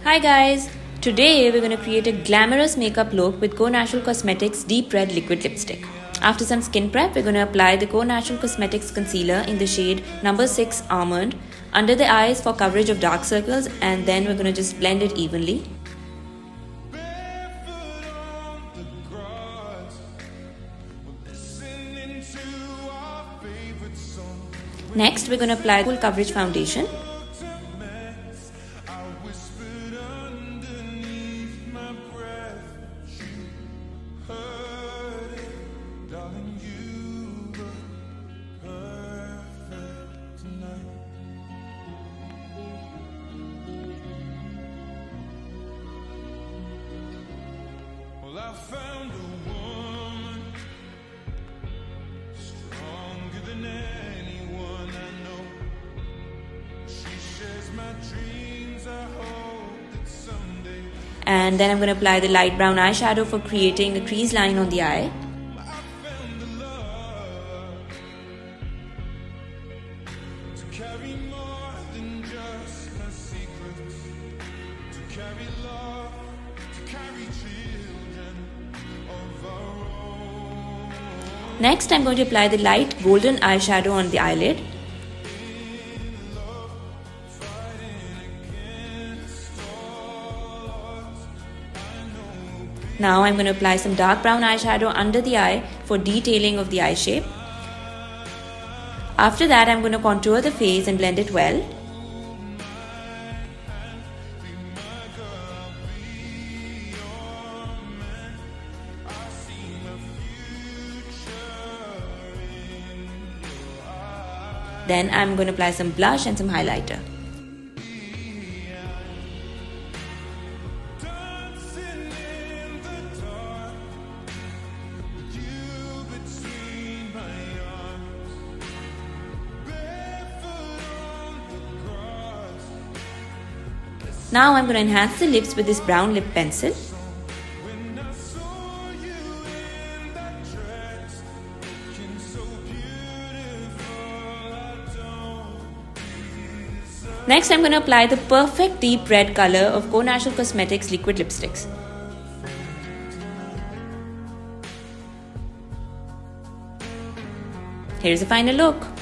Hi guys! Today we're going to create a glamorous makeup look with Conatural Cosmetics Deep Red Liquid Lipstick. After some skin prep, we're going to apply the Conatural Cosmetics Concealer in the shade number 6 Almond under the eyes for coverage of dark circles, and then we're going to just blend it evenly. Next, we're going to apply full coverage foundation. I found a woman stronger than anyone I know. She shares my dreams. I hope that someday. And then I'm going to apply the light brown eyeshadow for creating a crease line on the eye. I found the love to carry more than just my secrets, to carry love, to carry children of our own. Next, I'm going to apply the light golden eyeshadow on the eyelid. Now I'm going to apply some dark brown eyeshadow under the eye for detailing of the eye shape. After that, I'm going to contour the face and blend it well. Then I'm going to apply some blush and some highlighter. Now I'm going to enhance the lips with this brown lip pencil. Next, I'm going to apply the perfect deep red color of Conatural Cosmetics Liquid Lipsticks. Here's the final look.